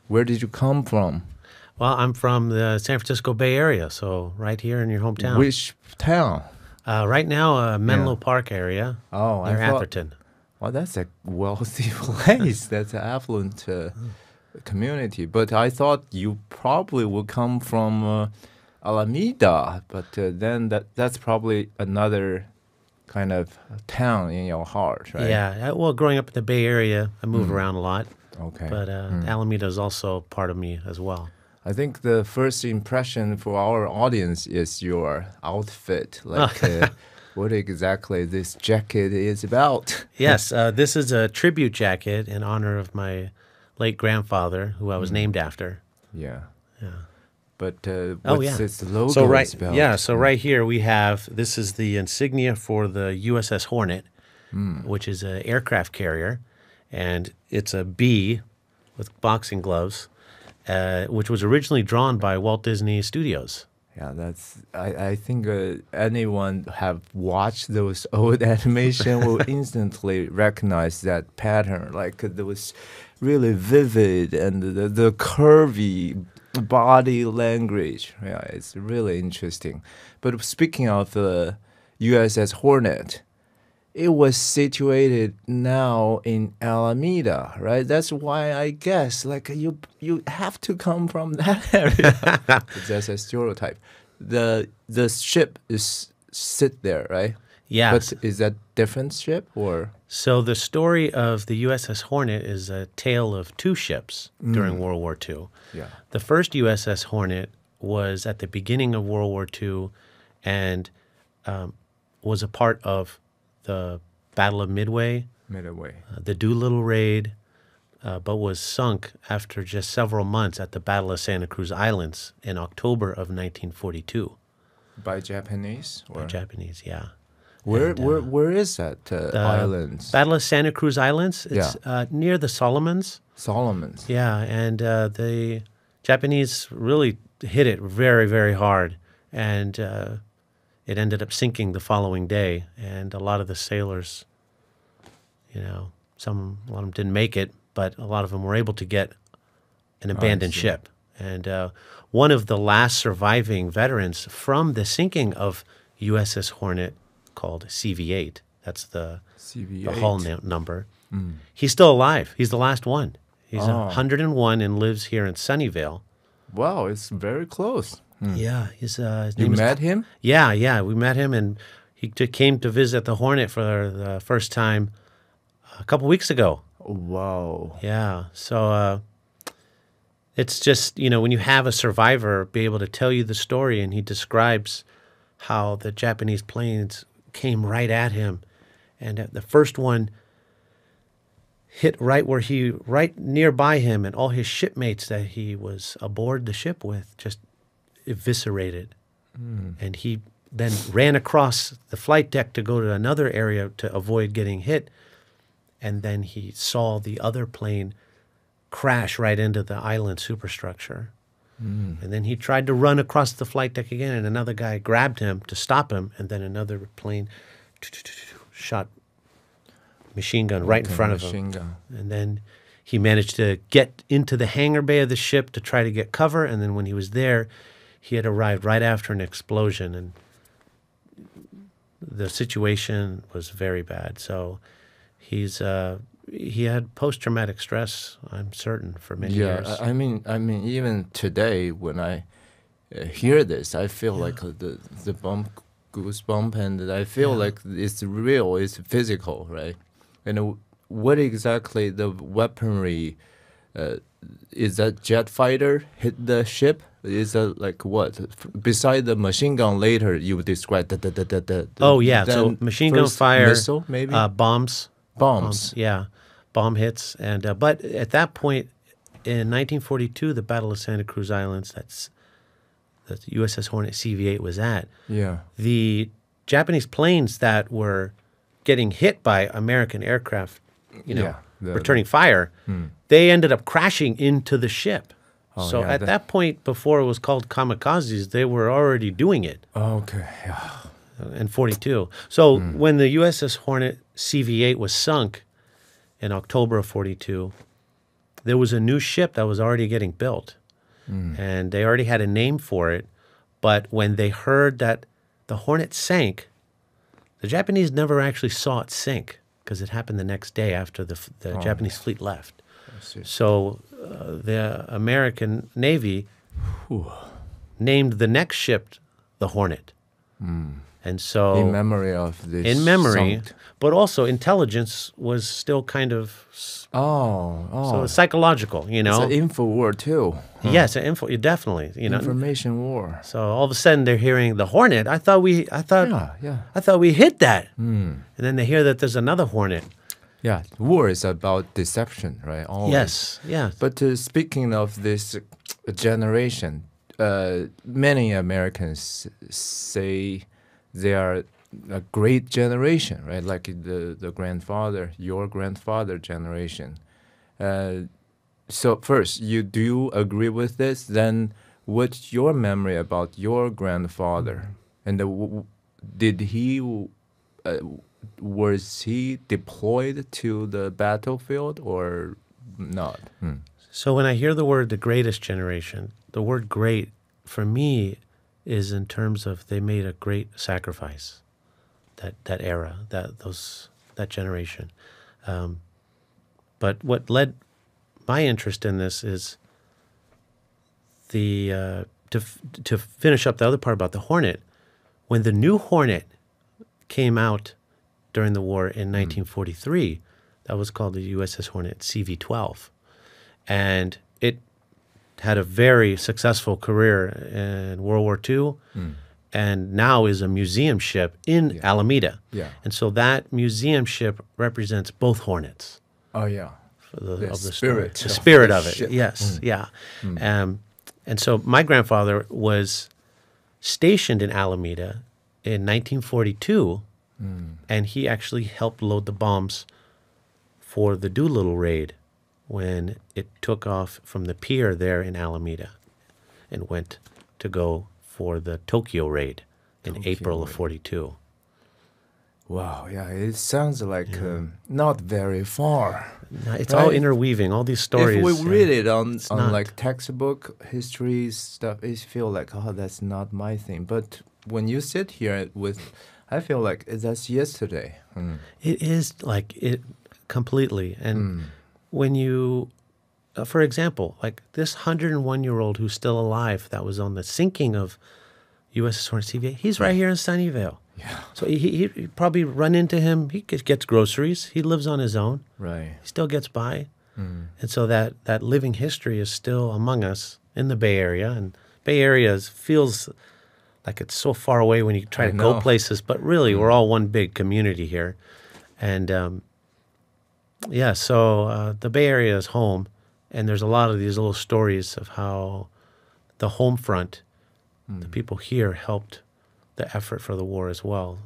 Where did you come from? Well, I'm from the San Francisco Bay Area, so right here in your hometown. Which town? Right now, Menlo Yeah. Park area Oh, I near thought. Atherton. Well, that's a wealthy place. That's an affluent community. But I thought you probably would come from Alameda. But then that's probably another kind of town in your heart, right? Yeah, well, growing up in the Bay Area, I move around a lot, Okay. but Alameda is also part of me as well. I think the first impression for our audience is your outfit. Like, what exactly this jacket is about. Yes, this is a tribute jacket in honor of my late grandfather, who I was named after. Yeah. Yeah. But Oh, what's yeah. its logo So is about? yeah, so right here we have, this is the insignia for the USS Hornet, which is an aircraft carrier, and it's a bee with boxing gloves, which was originally drawn by Walt Disney Studios. Yeah, I think anyone have watched those old animation will instantly recognize that pattern. Like it was really vivid and the curvy body language. Yeah, it's really interesting. But speaking of the USS Hornet, it was situated now in Alameda, right? That's why I guess like you have to come from that area. That's a stereotype. The ship is sit there, right? Yeah. But is that different ship or? So the story of the USS Hornet is a tale of two ships during World War II. Yeah. The first USS Hornet was at the beginning of World War II and was a part of the Battle of Midway, Midway. the Doolittle Raid, but was sunk after just several months at the Battle of Santa Cruz Islands in October of 1942. By Japanese or? By Japanese, yeah. Where is that islands? Battle of Santa Cruz Islands. It's near the Solomons. Solomons. Yeah, and the Japanese really hit it very, very hard, and it ended up sinking the following day. And a lot of the sailors, a lot of them didn't make it, but a lot of them were able to get an abandoned ship. And one of the last surviving veterans from the sinking of USS Hornet, called CV-8, that's the hull number. He's still alive. He's the last one. He's 101 and lives here in Sunnyvale. Wow, it's very close. Yeah, his You name is, met him? Yeah, we met him, and he came to visit the Hornet for the first time a couple weeks ago. Wow. Yeah, so it's just, when you have a survivor be able to tell you the story, and he describes how the Japanese planes came right at him, and the first one hit right nearby him, and all his shipmates that he was aboard the ship with just eviscerated. And he then ran across the flight deck to go to another area to avoid getting hit, and then he saw the other plane crash right into the island superstructure. And then he tried to run across the flight deck again, and another guy grabbed him to stop him, and then another plane shot machine gun right in front of him. Gun. And then he managed to get into the hangar bay of the ship to try to get cover, and then when he was there, he had arrived right after an explosion, and the situation was very bad. So he had post-traumatic stress, I'm certain, for many years. I mean, even today when I hear this, I feel like the goosebump, and I feel like it's real, it's physical, right? And what exactly the weaponry? Is that jet fighter hit the ship? Is that like what? Beside the machine gun, later you described Oh yeah, so machine gun fire, missile maybe bombs. Yeah, bomb hits, and but at that point in 1942, the Battle of Santa Cruz Islands, that's the USS Hornet CV-8 was at. Yeah. The Japanese planes that were getting hit by American aircraft, returning fire, they ended up crashing into the ship. So at that point, before it was called kamikazes, they were already doing it. Okay. Yeah. In 42. So when the USS Hornet CV-8 was sunk in October of 42, there was a new ship that was already getting built, and they already had a name for it. But when they heard that the Hornet sank, the Japanese never actually saw it sink because it happened the next day after the Japanese fleet left. So the American Navy named the next ship the Hornet. And so In memory of this. in memory, sunk. but also intelligence was still kind of so it's psychological, you know. It's an info war too. Yes, definitely, you know. Information war. So all of a sudden they're hearing the Hornet. I thought we hit that, and then they hear that there's another Hornet. Yeah, war is about deception, right? Always. Yes, yeah. But speaking of this generation, many Americans say they are a great generation, right? Like the grandfather, your grandfather generation. So first, do you agree with this? Then, what's your memory about your grandfather? And did he? Was he deployed to the battlefield or not? So when I hear the word the greatest generation, the word great for me is in terms of they made a great sacrifice, that era, that generation. But what led my interest in this is to finish up the other part about the Hornet. When the new Hornet came out during the war in 1943, that was called the USS Hornet CV-12. And it had a very successful career in World War II and now is a museum ship in Alameda. Yeah. And so that museum ship represents both Hornets. Oh yeah. Of the spirit. story. The spirit of it, ship. yes, yeah. And so my grandfather was stationed in Alameda in 1942, and he actually helped load the bombs for the Doolittle raid when it took off from the pier there in Alameda and went to go for the Tokyo raid in April of 42. Wow, yeah, it sounds like not very far. It's all interweaving, all these stories. If we read it on not. like textbook history stuff, it feel like, oh, that's not my thing. But when you sit here I feel like that's yesterday. It is like it completely. And when you, for example, like this 101-year-old who's still alive that was on the sinking of USS Hornet CV, he's right here in Sunnyvale. Yeah. So he probably run into him. He gets groceries. He lives on his own. Right. He still gets by. And so that living history is still among us in the Bay Area. And Bay Area feels like it's so far away when you try to go places. But really, we're all one big community here. And, so the Bay Area is home. And there's a lot of these little stories of how the home front, the people here helped the effort for the war as well.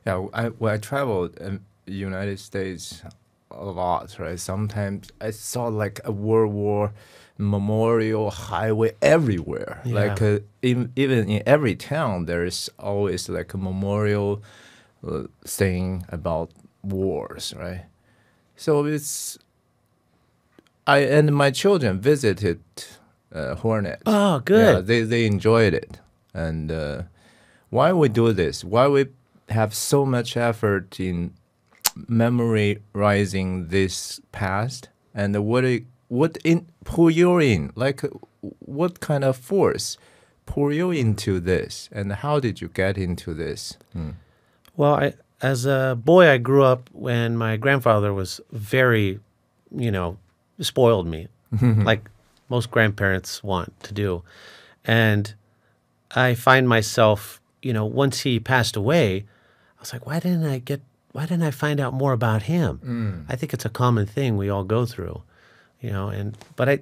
Yeah, when I traveled in the United States a lot, right? Sometimes I saw like a World War memorial highway everywhere. Yeah. Like even in every town, there's always like a memorial saying about wars, right? So I and my children visited Hornet. Oh, good. Yeah, they enjoyed it. And why we do this? Why we have so much effort in memorizing this past? And what pull you in? Like what kind of force pull you into this? And how did you get into this? Well, as a boy, I grew up when my grandfather was very, spoiled me, like most grandparents want to do. And I find myself, once he passed away, I was like, why didn't I find out more about him? I think it's a common thing we all go through, but I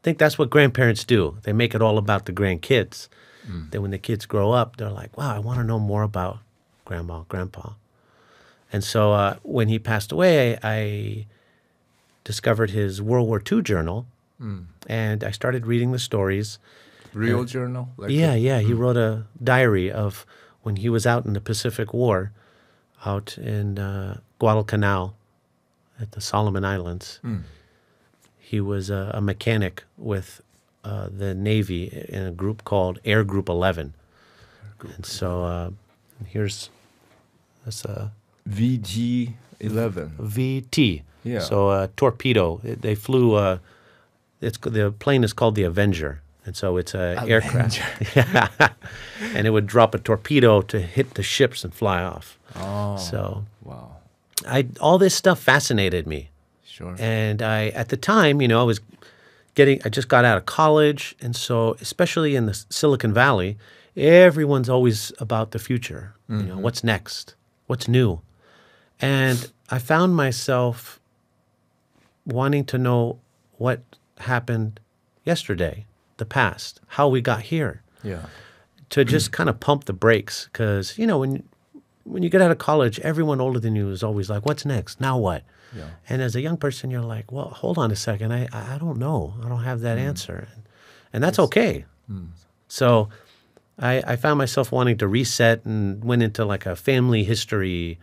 think that's what grandparents do. They make it all about the grandkids. Then when the kids grow up, they're like, wow, I want to know more about grandma, grandpa. And so when he passed away, I discovered his World War II journal, and I started reading the stories. Real journal? Like He wrote a diary of when he was out in the Pacific War, out in Guadalcanal at the Solomon Islands. He was a mechanic with the Navy in a group called Air Group 11. And so here's this VT-11. VT. Yeah. So torpedo. They flew. The plane is called the Avenger, and so it's a aircraft. Yeah. And it would drop a torpedo to hit the ships and fly off. Oh. So Wow. all this stuff fascinated me. Sure. And at the time, I just got out of college. And so, especially in the Silicon Valley, everyone's always about the future. What's next? What's new? And I found myself wanting to know what happened yesterday, the past, how we got here, Yeah. to just kind of pump the brakes. Because, when you get out of college, everyone older than you is always like, what's next? Now what? Yeah. And as a young person, you're like, well, hold on a second. I don't know. I don't have that answer. And that's okay. So I found myself wanting to reset and went into like a family history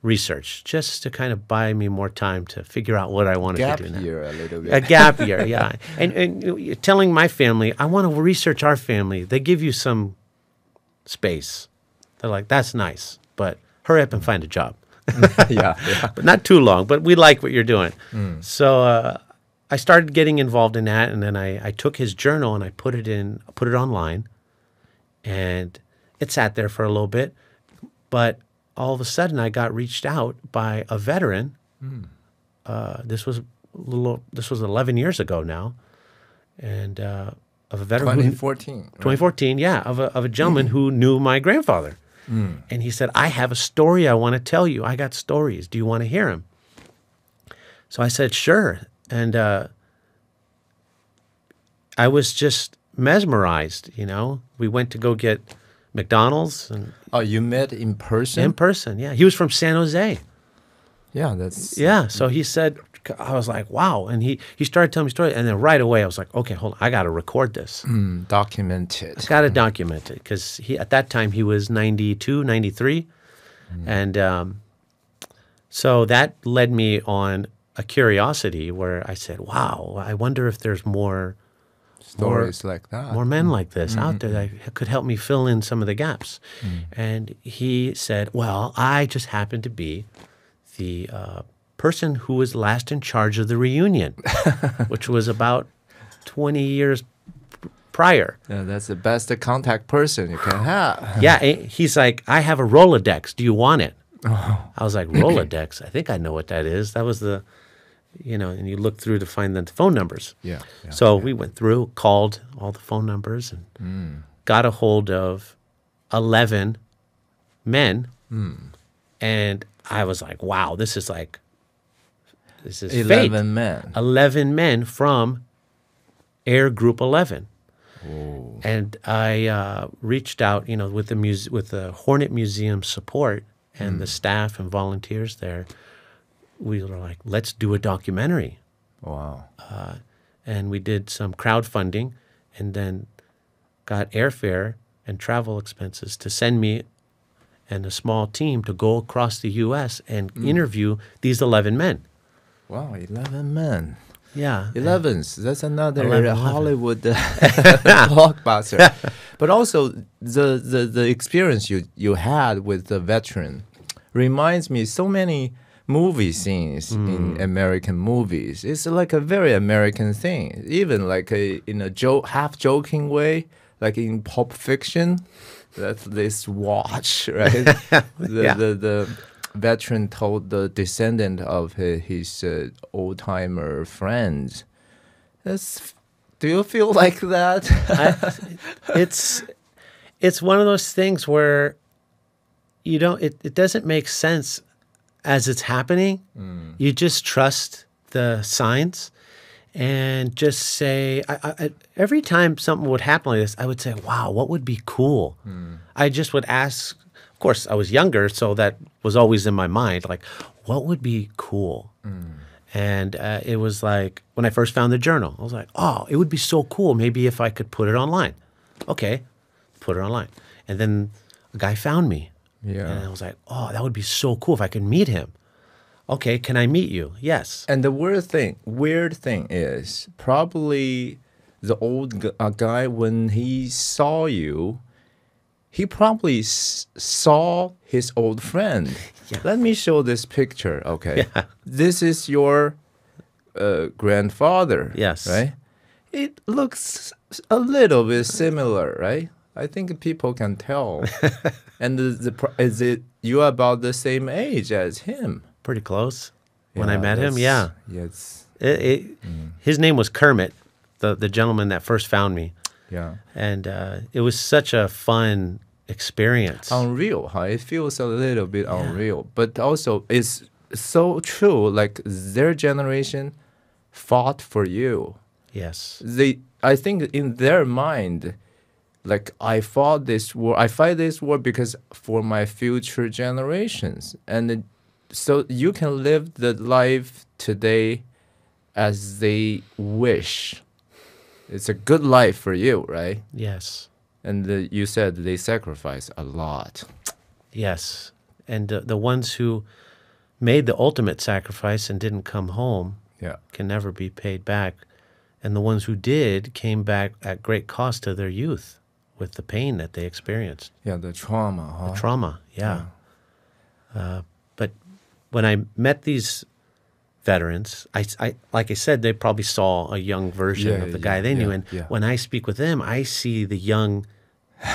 research just to kind of buy me more time to figure out what I wanted Gap to do now. year a little bit. A gap year, yeah. And telling my family, I want to research our family. They give you some space. They're like, that's nice, but hurry up and find a job. Yeah. But not too long, but we like what you're doing. So I started getting involved in that, and then I took his journal and I put it online, and it sat there for a little bit. But all of a sudden, I got reached out by a veteran. This was 11 years ago now, and of a veteran. 2014. Right? 2014, yeah, of a gentleman who knew my grandfather. And he said, I have a story I want to tell you. I got stories. Do you want to hear them? So I said, sure. And I was just mesmerized, We went to go get McDonald's. And Oh, you met in person? in person, yeah. He was from San Jose. Yeah, that's... Yeah, so he said, I was like, wow. And he started telling me stories. And then right away, I was like, okay, hold on. I got to record this. Documented. Got to document it because at that time he was 92, 93. And so that led me on a curiosity where I said, wow, I wonder if there's more Stories like that. more men like this out there that could help me fill in some of the gaps. And he said, well, I just happened to be the person who was last in charge of the reunion, which was about 20 years prior. Yeah, that's the best contact person you can have. Yeah, he's like, I have a Rolodex. Do you want it? I was like, Rolodex? I think I know what that is. That was the, and you look through to find the phone numbers. Yeah. So we went through, called all the phone numbers, and got a hold of 11 men. And I was like, wow, this is 11 fate. men. 11 men from Air Group 11. Oh. And I reached out, with the Hornet Museum support and the staff and volunteers there. We were like, let's do a documentary. Wow. And we did some crowdfunding and then got airfare and travel expenses to send me and a small team to go across the U.S. and interview these 11 men. Wow, 11 men. Yeah. 11s. That's another 11. Hollywood blockbuster. But also the experience you had with the veteran reminds me so many movie scenes in American movies. It's like a very American thing, even like in a half joking way, like in Pulp Fiction. That's this watch, right? The veteran told the descendant of his old-timer friends. Do you feel like that? It's one of those things where it doesn't make sense as it's happening. You just trust the signs and just say, every time something would happen like this, I would say, wow, what would be cool? I just would ask. Of course, I was younger, so that was always in my mind, like, what would be cool? And it was like, when I first found the journal, I was like, oh, it would be so cool maybe if I could put it online. Okay, put it online. And then a guy found me. Yeah. And I was like, oh, that would be so cool if I could meet him. Okay, can I meet you? Yes. And the weird thing is probably the old guy when he saw you, he probably saw his old friend. Yeah. Let me show this picture. Okay, this is your grandfather. Yes. Right. It looks a little bit similar, right? I think people can tell. And is it you about the same age as him? Pretty close. When I Yeah, met him, yeah. Yes. His name was Kermit, the gentleman that first found me. Yeah. And it was such a fun experience. Unreal, huh? It feels a little bit unreal, but also it's so true. Like their generation fought for you. Yes. I think in their mind, like I fight this war because for my future generations, and so you can live the life today as they wish. It's a good life for you, right? Yes. And you said they sacrifice a lot. Yes. And the ones who made the ultimate sacrifice and didn't come home Yeah. can never be paid back. And the ones who did came back at great cost to their youth with the pain that they experienced. Yeah, the trauma, huh? Trauma, yeah. But when I met these veterans, I like I said, they probably saw a young version of the guy they knew. And when I speak with them, I see the young,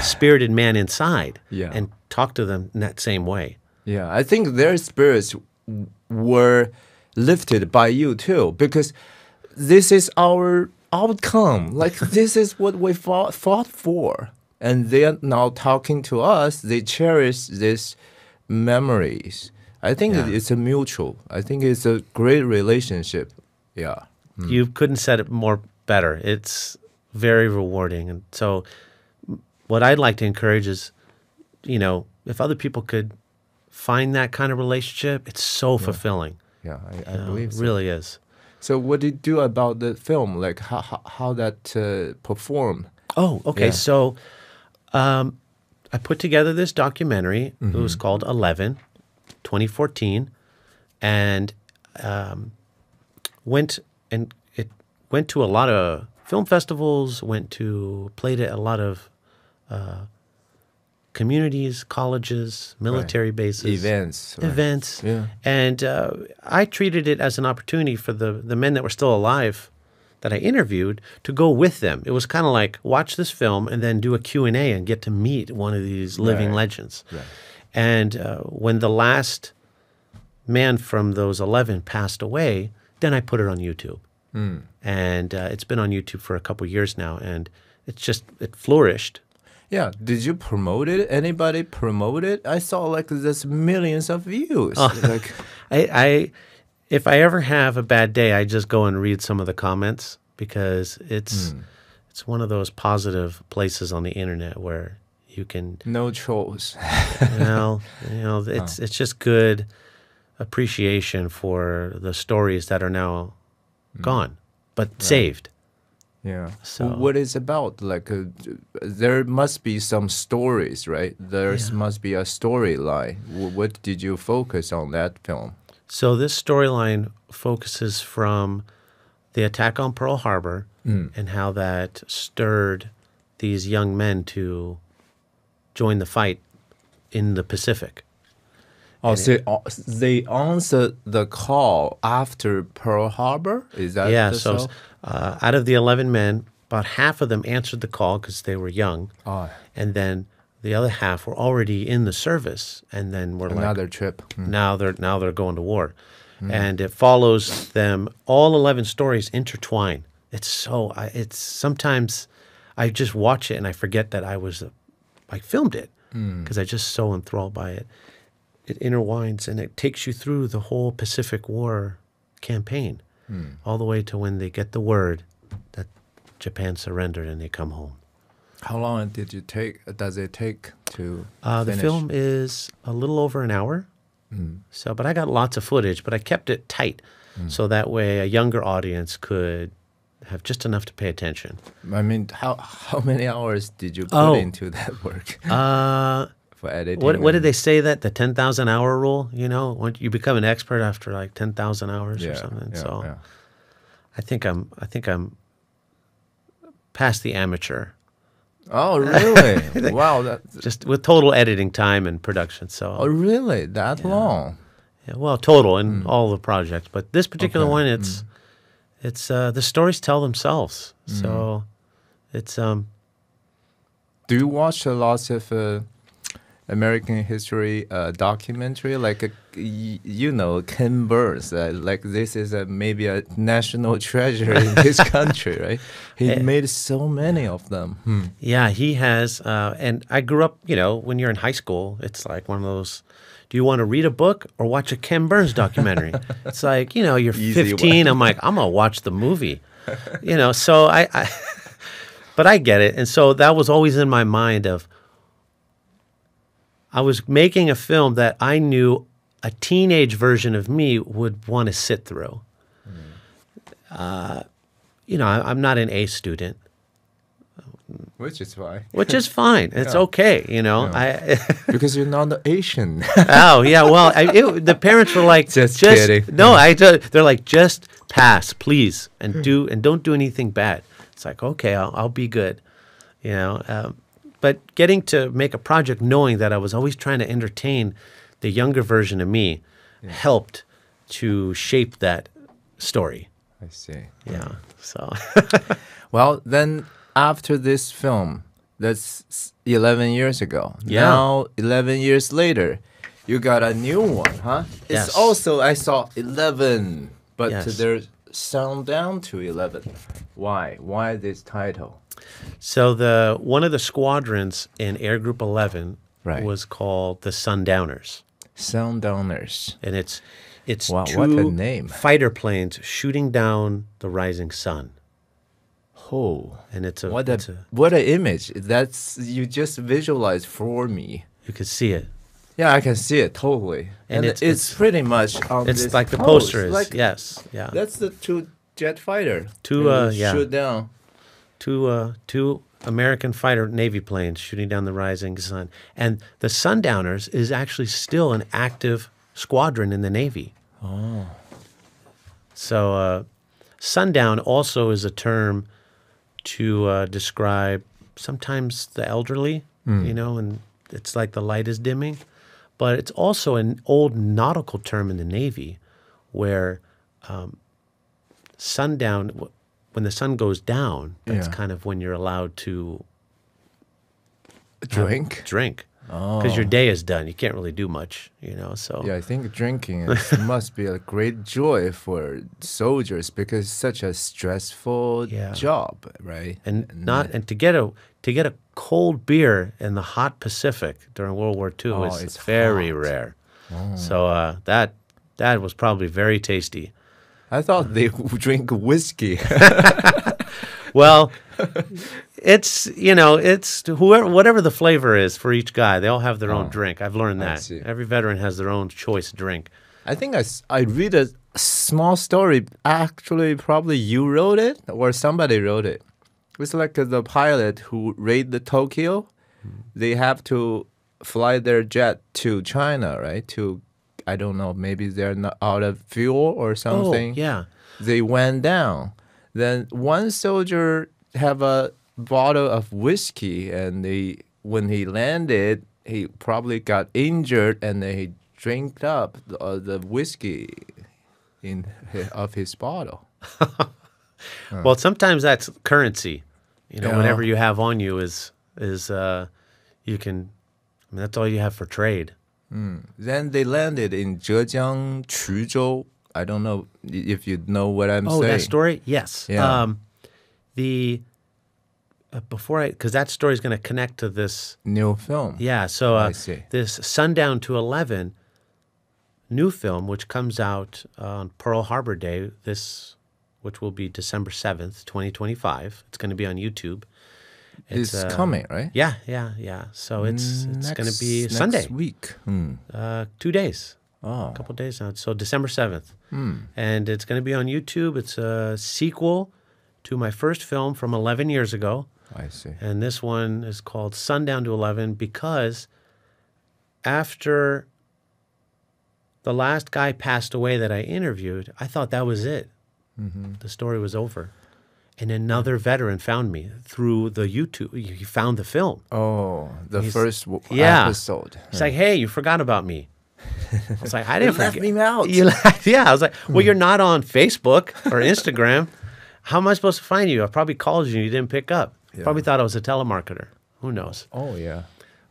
spirited man inside and talk to them in that same way. Yeah, I think their spirits were lifted by you too, because this is our outcome. Like this is what we fought for. And they are now talking to us. They cherish these memories. I think it's a mutual. I think it's a great relationship. Yeah. You couldn't said it more better. It's very rewarding. And so what I'd like to encourage is, if other people could find that kind of relationship, it's so fulfilling. Yeah, I believe so. It really is. So what did you do about the film? Like how that performed? Oh, okay. Yeah. So I put together this documentary. It was called 11, 2014, and it went to a lot of film festivals, played at a lot of communities, colleges, military bases. Events. Right. Events. Yeah. And I treated it as an opportunity for the men that were still alive that I interviewed to go with them. It was kind of like watch this film and then do a Q&A and get to meet one of these living legends. Right. And when the last man from those 11 passed away, then I put it on YouTube. And it's been on YouTube for a couple years now, and it flourished. Yeah. Did you promote it? Anybody promote it? I saw like there's millions of views. Like, if I ever have a bad day, I just go and read some of the comments because it's one of those positive places on the internet where you can no trolls. It's just good appreciation for the stories that are now gone, but saved. Yeah. So what is about? Like, there must be some stories, right? There must be a storyline. What did you focus on that film? So this storyline focuses from the attack on Pearl Harbor and how that stirred these young men to join the fight in the Pacific. Oh, so they answered the call after Pearl Harbor? Is that so out of the 11 men, about half of them answered the call because they were young. Oh. And then the other half were already in the service, and then were another trip. Now they're going to war, and it follows them. All 11 stories intertwine. It's sometimes I just watch it and I forget that I filmed it because I'm just so enthralled by it. It intertwines and it takes you through the whole Pacific War campaign, all the way to when they get the word that Japan surrendered and they come home. How long does it take to The finish? film is a little over an hour. But I got lots of footage, but I kept it tight so that way a younger audience could have just enough to pay attention. I mean, how many hours did you put into that work? for editing. What did and- they say that the 10,000 hour rule? You know, when you become an expert after like 10,000 hours or something. Yeah, So yeah. I think I'm past the amateur, Oh, really? Wow. just with total editing time and production. So Oh, really? That long? yeah, well, total in all the projects, but this particular Okay. one, it's the stories tell themselves. So it's Do you watch a lot of American history documentary? Like, you know, Ken Burns. Like, this is maybe a national treasure in this country, right? He made so many of them. Yeah, he has. And I grew up, you know, when you're in high school, it's like one of those, do you want to read a book or watch a Ken Burns documentary? It's like, you know, you're Easy 15. I'm like, I'm going to watch the movie. You know, so but I get it. And so that was always in my mind of, I was making a film that I knew a teenage version of me would want to sit through. You know, I'm not an A student, Which is why. which is fine. It's okay, you know. Because you're not Asian. Oh yeah, well, the parents were like, Just kidding. No, they're like, just pass, please, and don't do anything bad. It's like, okay, I'll be good, you know. But getting to make a project, knowing that I was always trying to entertain the younger version of me, helped to shape that story. I see. Yeah. So Well, then after this film, that's 11 years ago. Yeah. Now, 11 years later, you got a new one, huh? Yes. It's also, I saw 11, but Yes. there's sound down to 11. Why? Why this title? So one of the squadrons in Air Group 11 Right. was called the Sundowners, Sundowners. and it's Wow, two what a name. fighter planes shooting down the rising sun, Oh, and it's what it's a what an image. That's you just visualize for me. you could see it. Yeah, I can see it totally. And And, it's it's- pretty much on It's this like the pose. poster is. Like, Yes, yeah. That's the two jet fighter. Two, And yeah. shoot down. Two American fighter Navy planes shooting down the rising sun, and the Sundowners is actually still an active squadron in the Navy. Oh. So sundown also is a term to describe sometimes the elderly, you know, and it's like the light is dimming. But it's also an old nautical term in the Navy where sundown, when the sun goes down, that's Yeah. kind of when you're allowed to Drink. drink. Because your day is done. You can't really do much, you know, so. Yeah, I think drinking must be a great joy for soldiers because it's such a stressful Yeah. job, right? And to get a cold beer in the hot Pacific during World War II Oh, it's is very hot. rare. So that was probably very tasty. I thought they drink whiskey. Well, it's whatever the flavor is for each guy. They all have their own drink. I've learned I that. see. Every veteran has their own choice drink. I think I read a small story. Actually, probably you wrote it or somebody wrote it. It's like the pilot who raided the Tokyo. They have to fly their jet to China, right? I don't know, maybe they're not out of fuel or something. Oh, yeah. They went down. Then one soldier have a bottle of whiskey, and when he landed, he probably got injured, and then he drank up the whiskey of his bottle. Well, sometimes that's currency. You know, Yeah. whatever you have on you is you can. I mean, that's all you have for trade. Then they landed in Zhejiang, Chuzhou. I don't know if you know what I'm Oh, saying. that story? Yes. Yeah. Because that story is going to connect to this. New film. Yeah. So I see. this Sundown to 11 new film, which comes out on Pearl Harbor Day, which will be December 7th, 2025. It's going to be on YouTube. It's coming, right? Yeah. So it's going to be next Sunday. week. 2 days. Oh. A couple days now. So December 7th. And it's going to be on YouTube. It's a sequel to my first film from 11 years ago. I see. And this one is called Sundown to 11 because after the last guy passed away that I interviewed, I thought that was it. The story was over. And another veteran found me through the YouTube. He found the film. Oh, the He's- first yeah. episode. He's like, "Hey, you forgot about me." I was like, "I didn't left forget." me out. Yeah, I was like, "Well, you're not on Facebook or Instagram. How am I supposed to find you? I probably called you and you didn't pick up. Probably thought I was a telemarketer. Who knows?" Oh, yeah.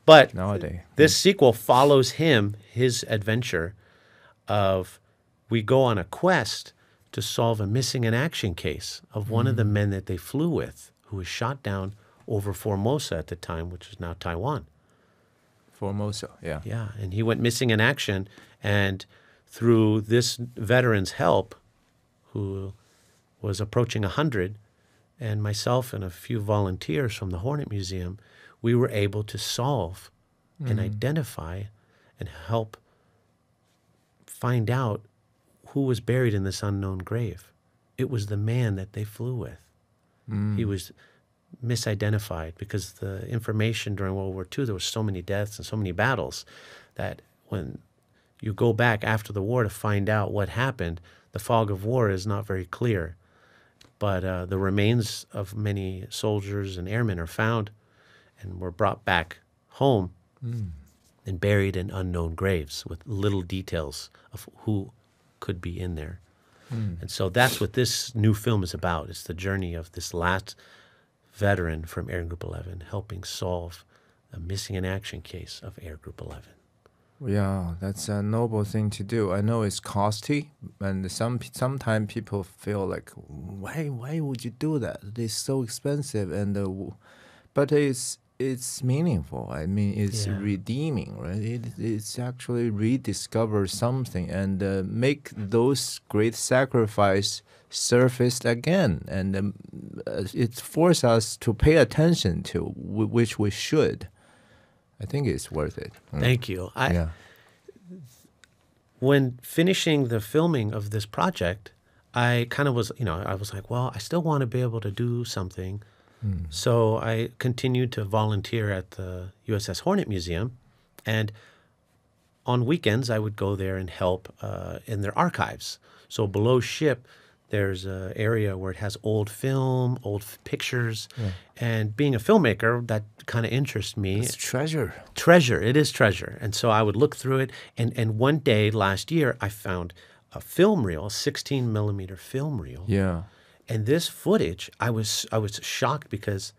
But Nowadays. this sequel follows him, his adventure of we go on a quest to solve a missing in action case of one of the men that they flew with who was shot down over Formosa at the time, which is now Taiwan. Formosa, yeah. Yeah, and he went missing in action, and through this veteran's help, who was approaching 100, and myself and a few volunteers from the Hornet Museum, we were able to solve and identify and help find out who was buried in this unknown grave. It was the man that they flew with. He was misidentified because the information during World War II, there were so many deaths and so many battles that when you go back after the war to find out what happened, the fog of war is not very clear. But the remains of many soldiers and airmen are found and were brought back home and buried in unknown graves with little details of who could be in there. And so that's what this new film is about. It's the journey of this last veteran from Air Group 11 helping solve a missing in action case of Air Group 11. Yeah, that's a noble thing to do. I know it's costly, and sometimes people feel like, why would you do that? It's so expensive, and but it's meaningful. I mean, it's redeeming, right? It's actually rediscover something and make those great sacrifice surfaced again, and it forces us to pay attention to which we should. I think it's worth it. Thank you. Yeah. When finishing the filming of this project, I kind of was, I was like, well, I still want to be able to do something. So I continued to volunteer at the USS Hornet Museum. And on weekends, I would go there and help in their archives. So below ship, there's an area where it has old film, old pictures. And being a filmmaker, that kind of interests me. It's treasure. Treasure. It is treasure. And so I would look through it. And one day last year, I found a film reel, a 16 millimeter film reel. Yeah. And this footage, I was shocked because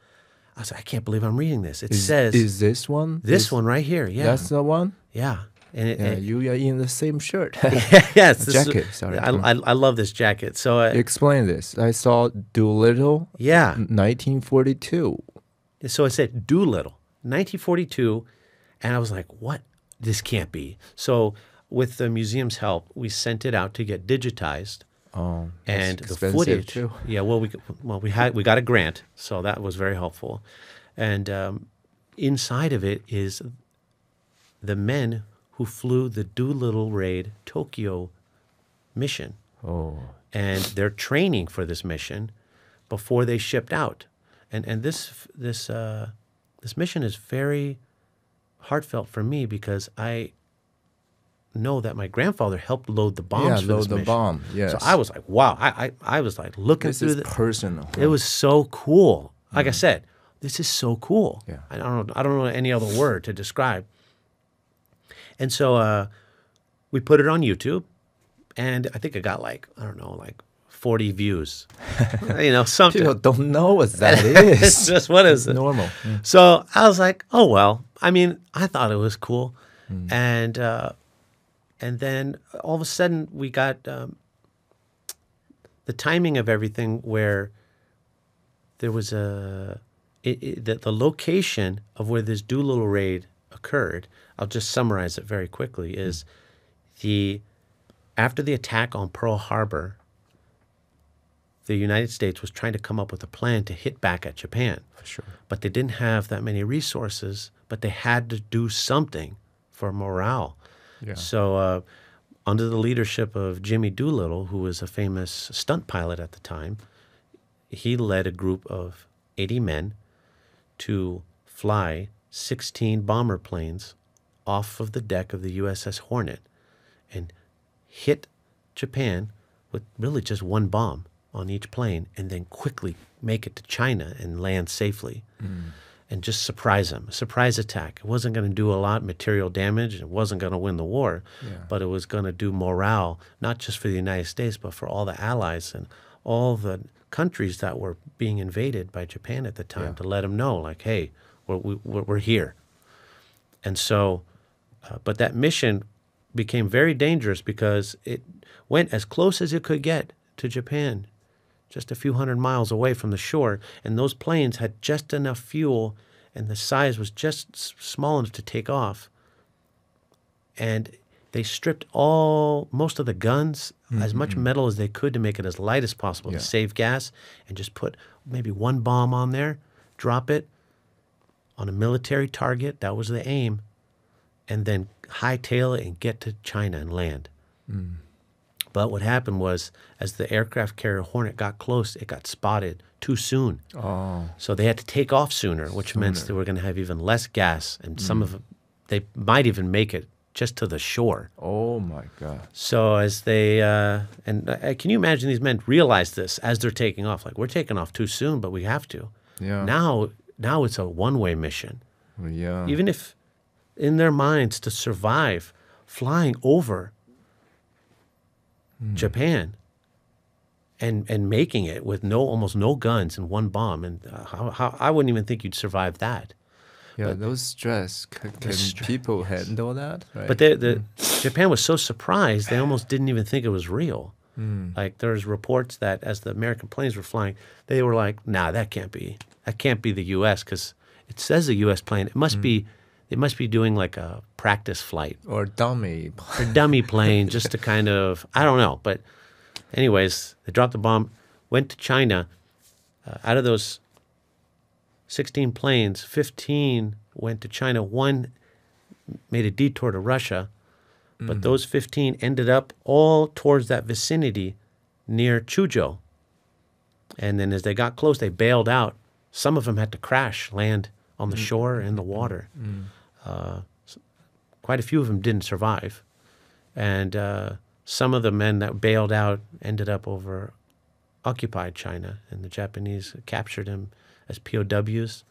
I was like, I can't believe I'm reading this. It Is says this one? this one right here. Yeah. That's the one? Yeah. And Yeah, you are in the same shirt. yes, this is- Jacket, sorry. I love this jacket. So Explain this. I saw Doolittle, yeah. 1942. So it said Doolittle, 1942, and I was like, what? This can't be. So with the museum's help, we sent it out to get digitized. Oh, And that's the expensive footage, too. yeah. Well, we got a grant, so that was very helpful. And inside of it is the men who flew the Doolittle raid Tokyo mission, Oh, and their training for this mission before they shipped out. And this mission is very heartfelt for me because I know that my grandfather helped load the bombs for load this the mission. bomb. Yes. So I was like, wow. I was like looking This through is the. personal. It was so cool. Like I said, this is so cool. Yeah. I don't know any other word to describe. And so we put it on YouTube, and I think it got like 40 views. Something. People don't know what that It's is. just what is it? Normal. So I was like, oh well. I mean, I thought it was cool, and then all of a sudden we got the timing of everything where there was the location of where this Doolittle raid occurred. I'll just summarize it very quickly. Is after the attack on Pearl Harbor, the United States was trying to come up with a plan to hit back at Japan. For sure. But they didn't have that many resources, but they had to do something for morale. Yeah. So under the leadership of Jimmy Doolittle, who was a famous stunt pilot at the time, he led a group of 80 men to fly 16 bomber planes off of the deck of the USS Hornet and hit Japan with really just one bomb on each plane, and then quickly make it to China and land safely and just surprise them. A surprise attack. It wasn't going to do a lot of material damage. It wasn't going to win the war, but it was going to do morale, not just for the United States, but for all the allies and all the countries that were being invaded by Japan at the time, to let them know, like, hey, we're here. And so, but that mission became very dangerous because it went as close as it could get to Japan, just a few hundred miles away from the shore, and those planes had just enough fuel, and the size was just small enough to take off. And they stripped most of the guns, as much metal as they could to make it as light as possible to save gas, and just put maybe one bomb on there, drop it on a military target. That was the aim. And then hightail it and get to China and land. But what happened was, as the aircraft carrier Hornet got close, it got spotted too soon. So they had to take off sooner, which meant they were going to have even less gas, and some of them, they might even make it just to the shore. Oh my God. So as they, can you imagine these men realize this as they're taking off? Like, we're taking off too soon, but we have to. Yeah. Now it's a one-way mission. Yeah. Even if in their minds to survive flying over Japan and making it with almost no guns and one bomb, and how I wouldn't even think you'd survive that. Yeah, those stress. Can people handle that? Right? But Japan was so surprised they almost didn't even think it was real. Like, there's reports that as the American planes were flying, they were like, "Nah, that can't be the U.S. because it says a U.S. plane. It must be." They must be doing like a practice flight. Or dummy. Or dummy plane, just to kind of, I don't know. But anyways, they dropped the bomb, went to China. Out of those 16 planes, 15 went to China. One made a detour to Russia. But those 15 ended up all towards that vicinity near Chuzhou. And then as they got close, they bailed out. Some of them had to crash, land on the shore in the water. Quite a few of them didn't survive. And some of the men that bailed out ended up over occupied China, and the Japanese captured them as POWs.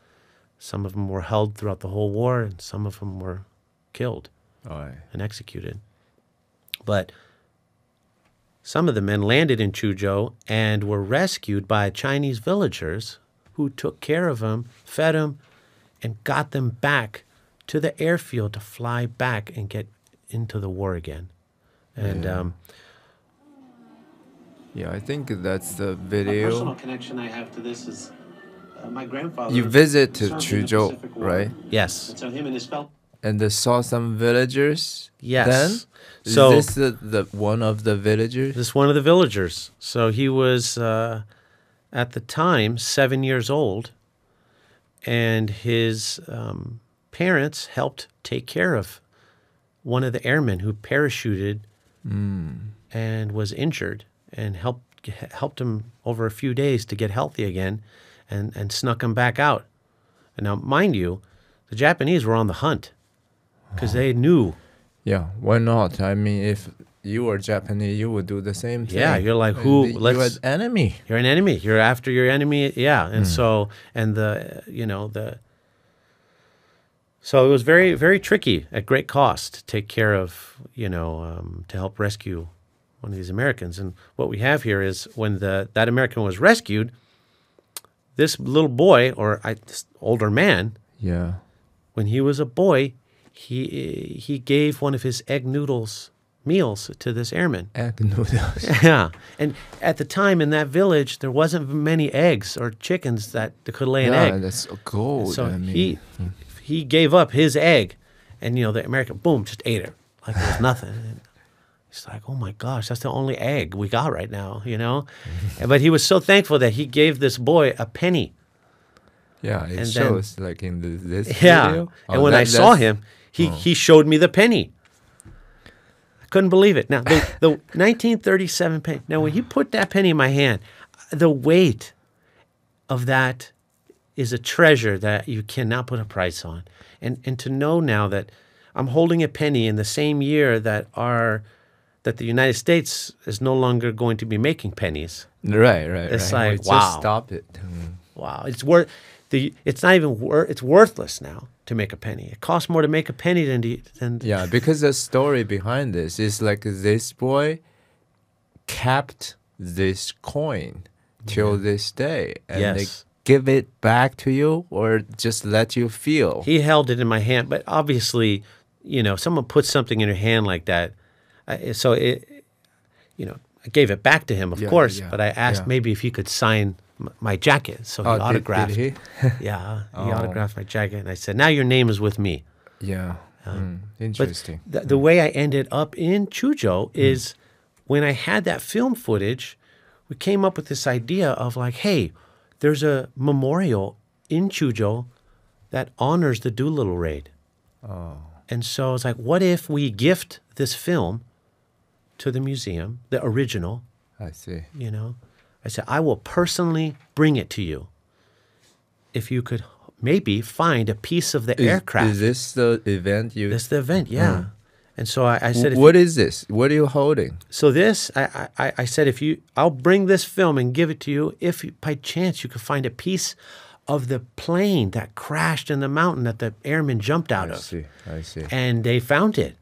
Some of them were held throughout the whole war, and some of them were killed and executed. But some of the men landed in Chuzhou and were rescued by Chinese villagers who took care of them, fed them, and got them back to the airfield to fly back and get into the war again. And I think that's the a video. personal connection I have to this is my grandfather. You visit to Chuzhou, right? Yes. And so him and his fellow. And they saw some villagers. Yes. Then So is this the one of the villagers? This is one of the villagers. So he was at the time 7 years old, and his parents helped take care of one of the airmen who parachuted and was injured, and helped him over a few days to get healthy again, and snuck him back out. And now, mind you, the Japanese were on the hunt because they knew. Yeah, why not? I mean, if you were Japanese, you would do the same thing. Yeah, you're like, you're an enemy. You're an enemy. You're after your enemy. Yeah, and so so it was very, very tricky at great cost to take care of, to help rescue one of these Americans. And what we have here is when that American was rescued, this little boy, or this older man, when he was a boy, he gave one of his egg noodles meals to this airman. Egg noodles. Yeah. And at the time in that village, there wasn't many eggs or chickens that could lay an egg. Yeah, that's gold. So he gave up his egg, and, the American, boom, just ate it like it was nothing. And he's like, oh my gosh, that's the only egg we got right now, But he was so thankful that he gave this boy a penny. Yeah, it shows like in this video. video. And when I saw him, he showed me the penny. I couldn't believe it. Now, the 1937 penny. Now, when he put that penny in my hand, the weight of that is a treasure that you cannot put a price on. And to know now that I'm holding a penny in the same year that the United States is no longer going to be making pennies. Right. It's right. like, We wow. just stop it. Wow, it's not even it's worthless now to make a penny. It costs more to make a penny than Yeah, because the story behind this is like this boy kept this coin till this day, and they Yes. give it back to you or just let you feel. He held it in my hand, but obviously, someone puts something in your hand like that, so I gave it back to him, of course, but I asked maybe if he could sign my jacket, so he autographed. Did he? Yeah, he autographed my jacket, and I said, "Now your name is with me." Yeah. Interesting. The way I ended up in Chuzhou is when I had that film footage, we came up with this idea of like, hey, there's a memorial in Chuzhou that honors the Doolittle raid. Oh. And so it's like, what if we gift this film to the museum, the original, I see. I said, I will personally bring it to you if you could maybe find a piece of the aircraft. Is this the event you... This is the event, yeah. And so I said, What is this? What are you holding? So this, I said, I'll bring this film and give it to you if by chance you could find a piece of the plane that crashed in the mountain that the airmen jumped out of. I see. And they found it.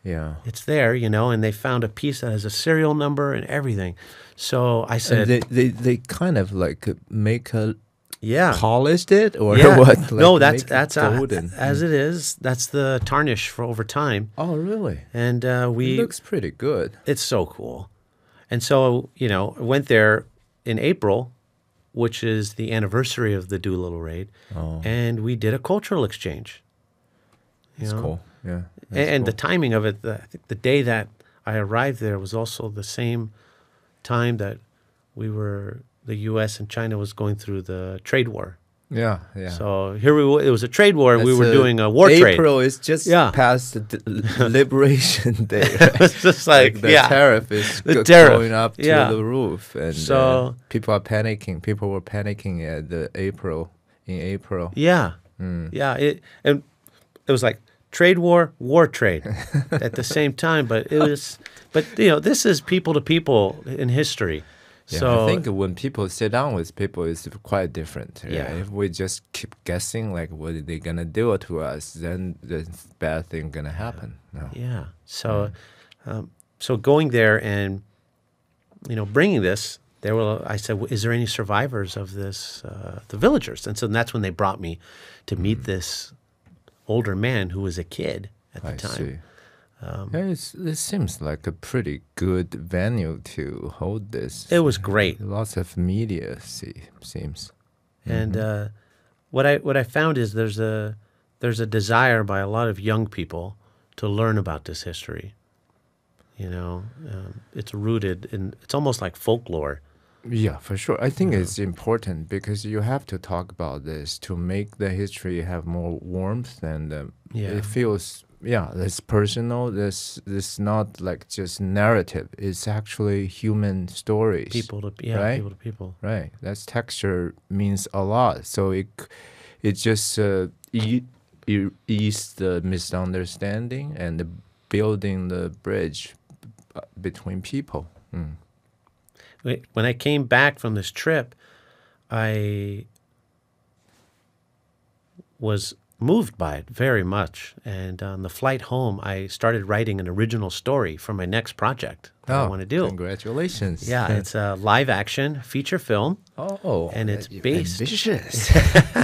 Yeah. It's there, and they found a piece that has a serial number and everything. So I said, And they kind of like make a polished it or yeah. what? Like No, that's golden. as it is. That's the tarnish for over time. Oh, really? And It looks pretty good. It's so cool. And so, I went there in April, which is the anniversary of the Doolittle raid, and we did a cultural exchange. It's cool. Yeah. And the timing of it, I think the day that I arrived there was also the same time that the U.S. and China was going through the trade war. Yeah. So here it was a trade war, and we were doing a war April trade. April is just past the Liberation Day. Right? It's just like the tariff is going up to the roof, and so people are panicking. People were panicking at in April. Yeah, yeah. And it was like trade war, war trade at the same time. But this is people to people in history. Yeah, so I think when people sit down with people, it's quite different. Right? Yeah. If we just keep guessing, like, what are they going to do to us, then the bad thing going to happen. No. Yeah. So, so going there and, bringing this, I said, is there any survivors of this, the villagers? And so that's when they brought me to meet this older man who was a kid at the time. See. This seems like a pretty good venue to hold this. It was great. Lots of media seems. And what I found is there's a desire by a lot of young people to learn about this history. It's rooted in, it's almost like folklore. Yeah, for sure. I think it's important because you have to talk about this to make the history have more warmth, and it feels it's personal. This not like just narrative. It's actually human stories. People to right? people to people. Right. That's texture means a lot. So it just ease the misunderstanding and building the bridge between people. When I came back from this trip, I was moved by it very much. And on the flight home, I started writing an original story for my next project that I want to do. Congratulations. Yeah, it's a live action feature film. Oh, and it's based. Ambitious.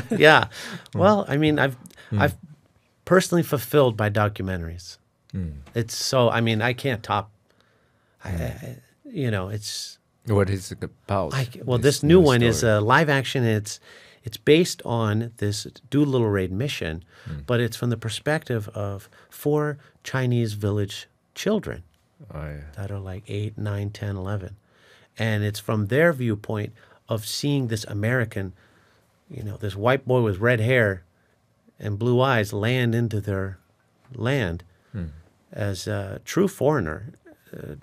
Yeah. Well, I mean, I've personally fulfilled by documentaries. It's so, I can't top, it's. What is it about? This new one is a live action. It's based on this Doolittle raid mission, but it's from the perspective of 4 Chinese village children that are like 8, 9, 10, 11. And it's from their viewpoint of seeing this American, this white boy with red hair and blue eyes land into their land as a true foreigner,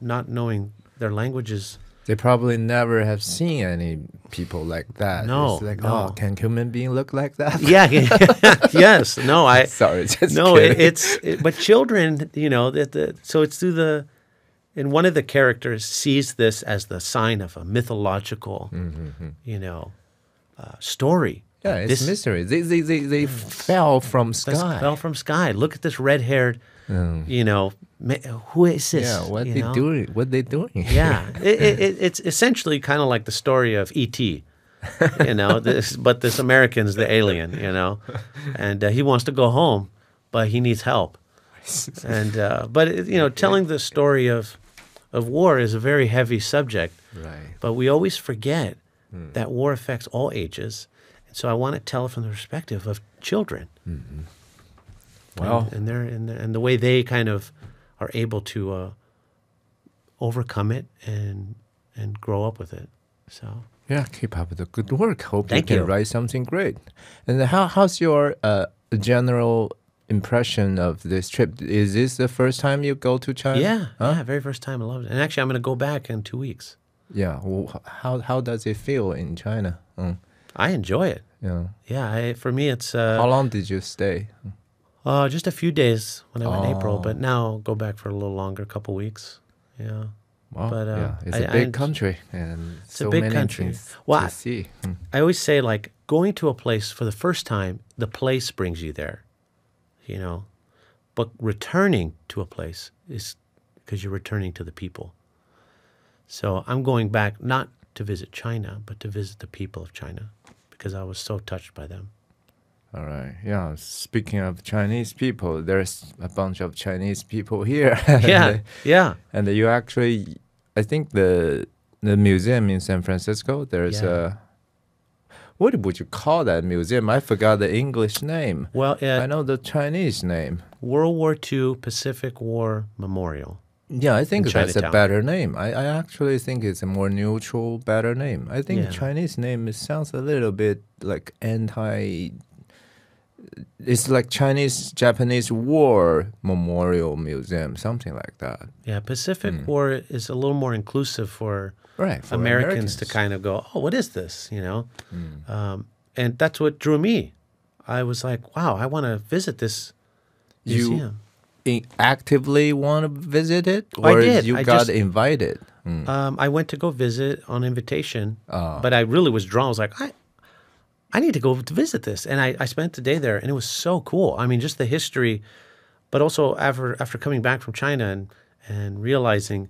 not knowing their languages. They probably never have seen any people like that. No, It's like, no. oh, can human being look like that? Yeah, yes. No, Sorry, just no. kidding. But children, so it's through and one of the characters sees this as the sign of a mythological, story. Yeah, it's mystery. They fell from sky. Fell from sky. Look at this red-haired, who is this? Yeah, what you they know? doing? What they doing? Yeah, it's essentially kind of like the story of E.T., but this American's the alien, and he wants to go home, but he needs help. And telling the story of war is a very heavy subject, Right. but we always forget that war affects all ages. And so I want to tell it from the perspective of children. Well, and the way they kind of are able to overcome it and grow up with it. So yeah, keep up the good work. Hope Thank you can you. write something great. And how's your general impression of this trip? Is this the first time you go to China? yeah, very first time. I loved it. And actually, I'm going to go back in 2 weeks. Yeah. Well, how does it feel in China? I enjoy it. Yeah. Yeah, for me, it's How long did you stay? just a few days when I went in April, but now I'll go back for a little longer, a couple weeks. Yeah. Well, But, yeah, it's I- a I big en- country and It's so a big many country. things Well, to see. I always say, like, going to a place for the first time, the place brings you there, But returning to a place is because you're returning to the people. So I'm going back not to visit China, but to visit the people of China because I was so touched by them. All right. Yeah. Speaking of Chinese people, there's a bunch of Chinese people here. Yeah, yeah. And you actually, I think the museum in San Francisco, there's Yeah. what would you call that museum? I forgot the English name. Well, I know the Chinese name. World War II Pacific War Memorial. Yeah, I think In that's a Chinatown. better name. I actually think it's a more neutral, better name. I think Yeah. Chinese name, it sounds a little bit like anti. It's like Chinese-Japanese War Memorial Museum, something like that. Yeah, Pacific War is a little more inclusive for Right. For Americans to kind of go, oh, what is this? And that's what drew me. I was like, wow, I want to visit this You museum. actively want to visit it, I or did. you I got just- invited? I went to go visit on invitation, Oh. but I really was drawn. I was like, I need to go to visit this. And I spent the day there, and it was so cool. I mean, just the history, but also after coming back from China and realizing,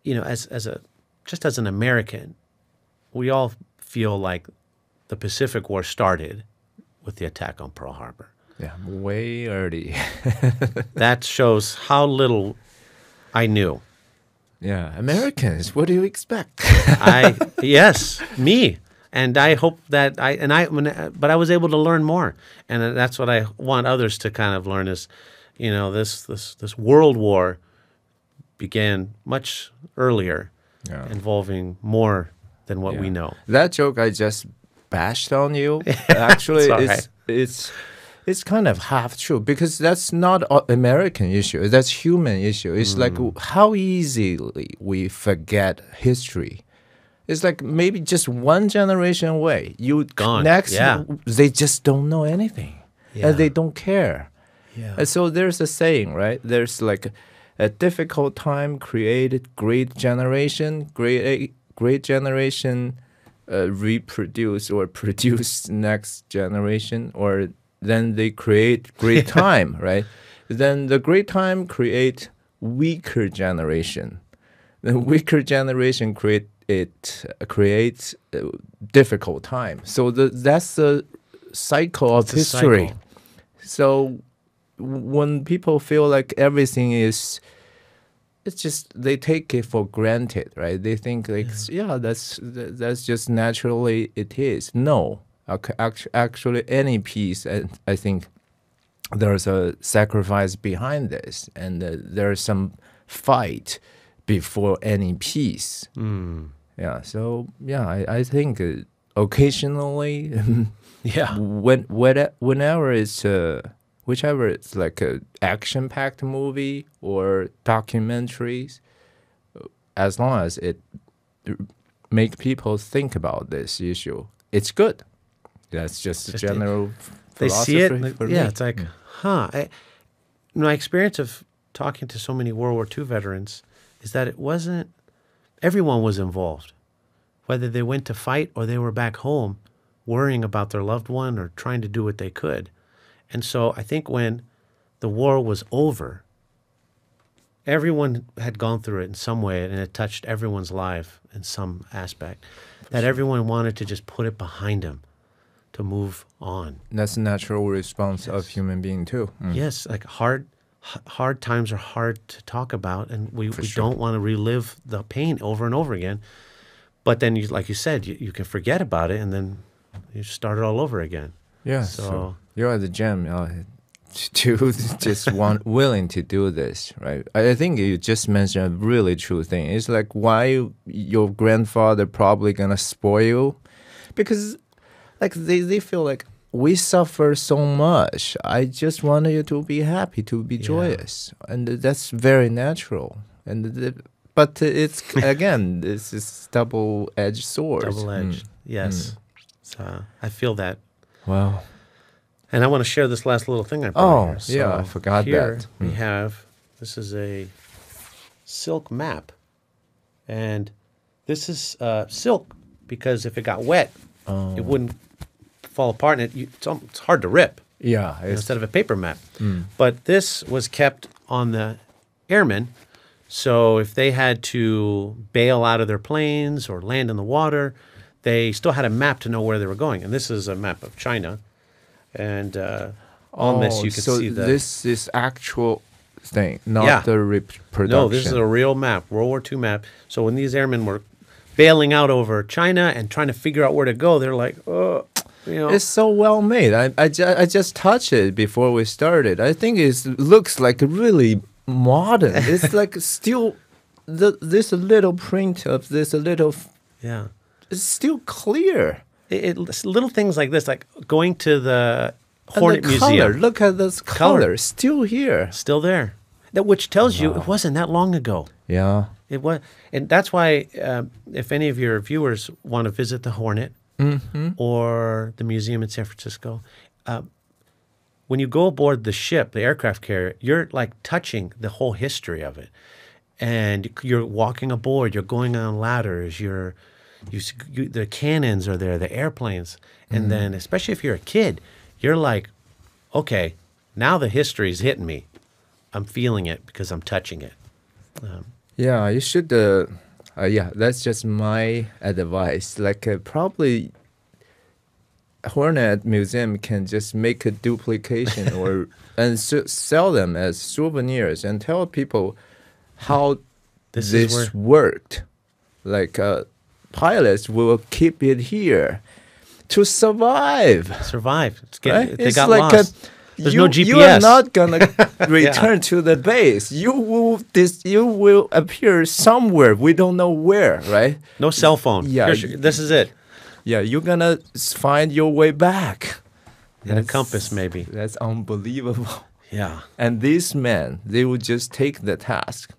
as an American, we all feel like the Pacific War started with the attack on Pearl Harbor. Yeah, way early. That shows how little I knew. Yeah, Americans. What do you expect? Yes, me. And I hope that but I was able to learn more. And that's what I want others to kind of learn is, this World War began much earlier, Yeah. involving more than what we Yeah. know. That joke I just bashed on you. Actually, It's all it's right. it's kind of half true because that's not an American issue. That's human issue. It's like how easily we forget history. It's like maybe just one generation away. You Gone. next, Yeah. they just don't know anything, Yeah. and they don't care. Yeah. And so there's a saying, right? There's like a difficult time created great generation. Great generation reproduce or produce next generation, or then they create great time, right? Then the great time create weaker generation. The weaker generation creates difficult time. So that's the cycle of It's a history. cycle. So when people feel like everything is, it's just they take it for granted, right? They think like, yeah, that's just naturally it is. No, actually, any peace, I think there's a sacrifice behind this, and there's some fight before any peace. Yeah. So yeah, I think occasionally, Yeah. whenever it's whichever it's like a action-packed movie or documentaries, as long as it make people think about this issue, it's good. That's just a Just general They see it. philosophy for Yeah, me. it's like, my experience of talking to so many World War II veterans is that it wasn't, everyone was involved. Whether they went to fight or they were back home worrying about their loved one or trying to do what they could. And so I think when the war was over, everyone had gone through it in some way and it touched everyone's life in some aspect, that everyone wanted to just put it behind them to move on. That's a natural response of human being too. Yes, like hard times are hard to talk about, and we sure. don't want to relive the pain over and over again. But then, like you said, you can forget about it, and then you start it all over again. Yeah. So you're at the gym to just willing to do this, right? I think you just mentioned a really true thing. It's like why your grandfather probably gonna spoil you, because like they feel like we suffer so much. I just want you to be happy, to be joyous, and that's very natural. But it's again, this is double-edged sword. double-edged, yes. So I feel that. Wow. And I want to share this last little thing I brought here. So yeah, I forgot here that. we have, this is a silk map. And this is silk because if it got wet, it wouldn't fall apart, and it's hard to rip Yeah, instead of a paper map. But this was kept on the airmen, so if they had to bail out of their planes or land in the water, they still had a map to know where they were going. And this is a map of China. And on this, you can see the... this is actual thing, not the reproduction. No, this is a real map, World War II map. So when these airmen were bailing out over China and trying to figure out where to go, they're like, oh, you know. It's so well made. I just touched it before we started. I think it looks like really modern. It's like still this little print of this little. Yeah. It's still clear. It's little things like this, like going to the Hornet And the Museum. color, look at this color, still here. Still there. Which tells you it wasn't that long ago. Yeah. It was, and that's why if any of your viewers want to visit the Hornet or the museum in San Francisco, when you go aboard the ship, the aircraft carrier, you're like touching the whole history of it, and you're walking aboard. You're going on ladders. The cannons are there, the airplanes, and then especially if you're a kid, you're like, okay, now the history is hitting me. I'm feeling it because I'm touching it. Yeah, you should. Yeah, that's just my advice. Like probably Hornet Museum can just make a duplication and sell them as souvenirs and tell people how this worked. Like pilots will keep it here to survive. Right? They got like lost. There's no GPS. You are not gonna return to the base. You will appear somewhere. We don't know where, right? No cell phone. Yeah, this is it. Yeah, you're gonna find your way back. And a compass, maybe. That's unbelievable. Yeah. And these men, they will just take the task,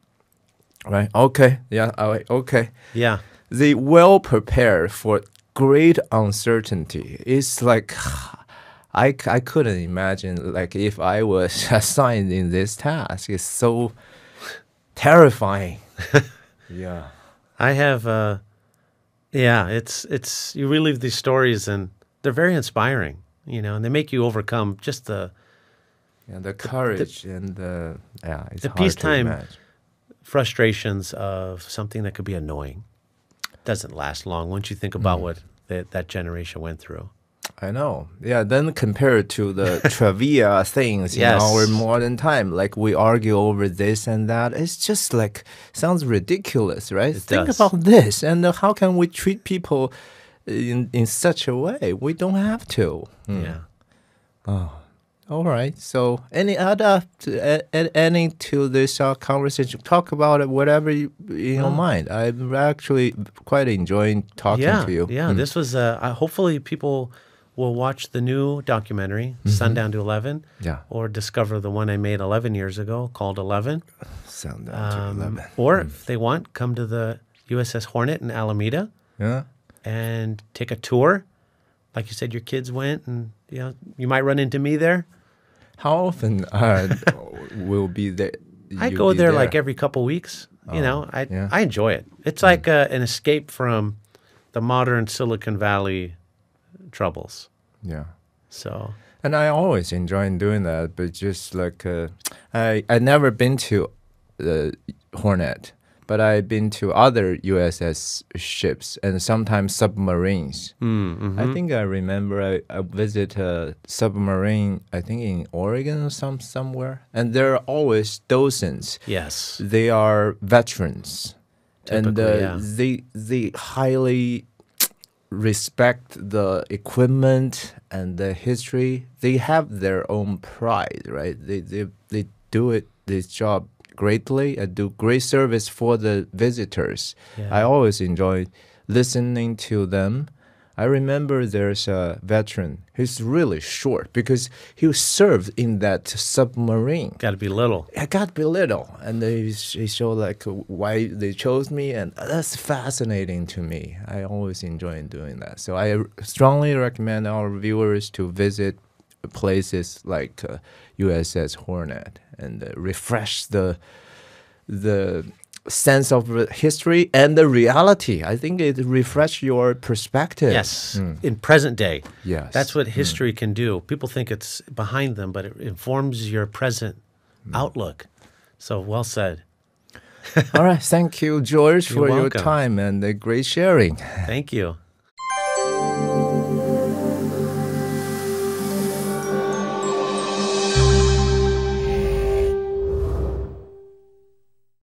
right? Okay, yeah, all right, okay. Yeah. They well prepared for great uncertainty. It's like I couldn't imagine like if I was assigned in this task. It's so terrifying. Yeah. I have it's you relive these stories and they're very inspiring, and they make you overcome just the courage and it's the hard to peacetime imagine. frustrations of something that could be annoying. Doesn't last long once you think about what that generation went through. I know. Yeah, then compared to the trivia things in our modern time, like we argue over this and that, it's just like, sounds ridiculous, right? Think about this, and how can we treat people in such a way? We don't have to. Yeah. Oh, all right. So any other, any to this conversation, talk about it, whatever in your mind. I'm actually quite enjoying talking to you. Yeah, this was, hopefully people will watch the new documentary, Sundown to 11, or discover the one I made 11 years ago called 11. Sundown to 11. Or if they want, come to the USS Hornet in Alameda Yeah. and take a tour. Like you said, your kids went, and you might run into me there. How often will be there? I you go be there like every couple weeks. yeah. I enjoy it. It's like an escape from the modern Silicon Valley troubles. Yeah. So And I always enjoy doing that, but just like I never been to the Hornet, but I've been to other USS ships and sometimes submarines. I think I remember I visit a submarine, I think in Oregon or somewhere, and there are always dozens. yes, They are veterans, and Typically, yeah. they highly respect the equipment and the history. They have their own pride, right? They do this job greatly and do great service for the visitors. Yeah. I always enjoy listening to them. I remember there's a veteran who's really short because he served in that submarine. got to be little. I got belittled, and he showed like why they chose me, and that's fascinating to me. I always enjoy doing that. So I strongly recommend our viewers to visit places like USS Hornet and refresh the sense of history and the reality. I think it refresh your perspective. Yes, in present day. Yes. That's what history can do. People think it's behind them, but it informs your present outlook. So well said. All right. Thank you, George, You're for your welcome. time and the great sharing. Thank you.